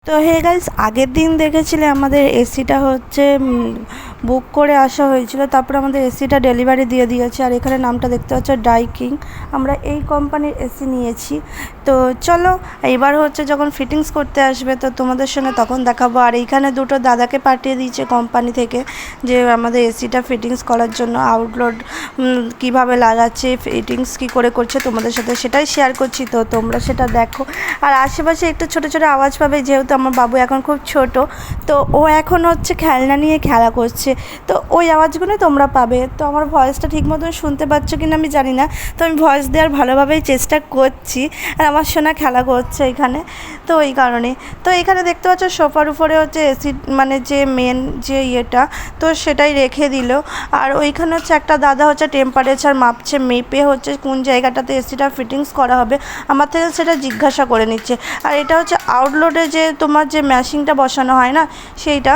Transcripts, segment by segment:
তো hey guys, আগের দিন দেখেছিলে আমাদের এসিটা হচ্ছে বুক করে আসা হয়েছিল, তারপর আমাদের এসিটা ডেলিভারি দিয়ে দিয়েছে। আর এখানে নামটা দেখতে পাচ্ছ ডাইকিং, আমরা এই কোম্পানির এসি নিয়েছি। তো চলো এবার হচ্ছে যখন ফিটিংস করতে আসবে তো তোমাদের সঙ্গে তখন দেখাবো। আর এইখানে দুটো দাদাকে পাঠিয়ে দিয়েছে কোম্পানি থেকে, যে আমাদের এসিটা ফিটিংস করার জন্য আউটলোড কিভাবে লাগাচ্ছে, ফিটিংস কি করে করছে তোমাদের সাথে সেটাই শেয়ার করছি, তো তোমরা সেটা দেখো। আর আশেপাশে একটু ছোটো ছোটো আওয়াজ পাবে, যেহেতু আমার বাবু এখন খুব ছোট, তো ও এখন হচ্ছে খেলনা নিয়ে খেলা করছে, তো ওই আওয়াজগুলো তোমরা পাবে। তো আমার ভয়েসটা ঠিক মতন শুনতে পাচ্ছ কিনা আমি জানি না, তো আমি ভয়েস দেওয়ার ভালোভাবেই চেষ্টা করছি। আর আমার সোনা খেলা করছে এখানে, তো এই কারণে। তো এখানে দেখতে পাচ্ছ সোফার উপরে হচ্ছে এসি মানে যে মেন যে ইয়েটা, তো সেটাই রেখে দিল। আর ওইখানে হচ্ছে একটা দাদা হচ্ছে টেম্পারেচার মাপছে, মেপে হচ্ছে কোন জায়গাটাতে এসিটা ফিটিংস করা হবে আমার থেকে সেটা জিজ্ঞাসা করে নিচ্ছে। আর এটা হচ্ছে আউটলোডে যে তোমার যে ম্যাশিংটা বসানো হয় না সেইটা,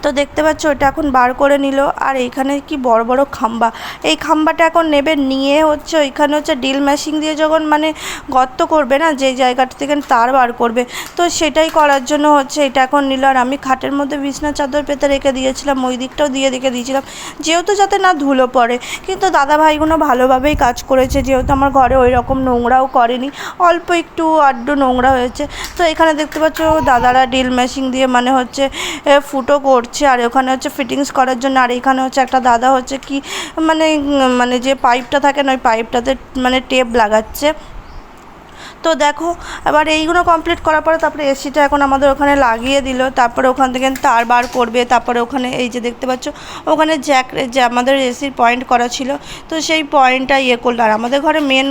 তো দেখতে পাচ্ছ ওটা এখন বার করে নিল। আর এইখানে কি বড় বড় খাম্বা, এই খাম্বাটা এখন নেবে, নিয়ে হচ্ছে ওইখানে হচ্ছে ড্রিল মেশিন দিয়ে যখন মানে গর্ত করবে না, যে জায়গাটা থেকে তার বার করবে, তো সেটাই করার জন্য হচ্ছে এটা এখন নিল। আর আমি খাটের মধ্যে বিছনা চাদর পেতে রেখে দিয়েছিলাম, ওই দিকটাও দিয়ে রেখে দিয়েছিলাম, যেহেতু যাতে না ধুলো পড়ে। কিন্তু দাদা ভাইগুলো ভালোভাবেই কাজ করেছে, যেহেতু আমার ঘরে ওই রকম নোংরাও করেনি, অল্প একটু আড্ডু নোংরা হয়েছে। তো এখানে দেখতে পাচ্ছ দাদারা ড্রিল মেশিন দিয়ে মানে হচ্ছে ফুটো করছে, আর ওখানে হচ্ছে ফিটিংস করার জন্য। আর এখানে হচ্ছে একটা দাদা হচ্ছে কি মানে মানে যে পাইপটা থাকে না, ওই পাইপটাতে মানে টেপ লাগাচ্ছে। তো দেখো এবার এইগুলো কমপ্লিট করার পরে তারপরে এসিটা এখন আমাদের ওখানে লাগিয়ে দিল, তারপরে ওখান থেকে তার বার করবে। তারপরে ওখানে এই যে দেখতে পাচ্ছ ওখানে জ্যাক, যে আমাদের এসির পয়েন্ট করা ছিল, তো সেই পয়েন্টটা ইয়ে করলো। আর আমাদের ঘরে মেন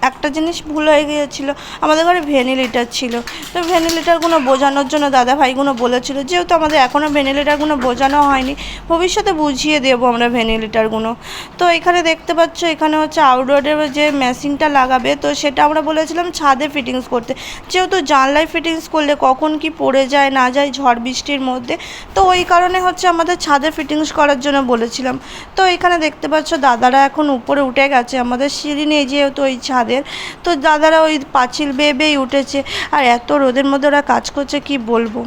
একটা জিনিস ভুল হয়ে গিয়েছিলো, আমাদের ঘরে ভেনিলিটার ছিল, তো ভেনিলিটারগুলো বোঝানোর জন্য দাদা ভাইগুলো বলেছিল, যেহেতু আমাদের এখনও ভেনিলিটারগুলো বোঝানো হয়নি, ভবিষ্যতে বুঝিয়ে দেবো আমরা ভেনিলিটারগুলো। তো এখানে দেখতে পাচ্ছ এখানে হচ্ছে আউটডোরের যে মেশিনটা লাগাবে, তো সেটা আমরা বলেছিলাম ছাদে ফিটিংস করতে, যেহেতু জানলায় ফিটিংস করলে কখন কি পড়ে যায় না যায় ঝড় বৃষ্টির মধ্যে, তো ওই কারণে হচ্ছে আমাদের ছাদে ফিটিংস করার জন্য বলেছিলাম। তো এখানে দেখতে পাচ্ছ দাদারা এখন উপরে উঠে গেছে, আমাদের সিঁড়ি নেই যেহেতু ওই ছাদের, তো দাদারা ওই পাঁচিল বেয়ে বেয়েই উঠেছে। আর এত রোদের মধ্যে ওরা কাজ করছে কি বলবো।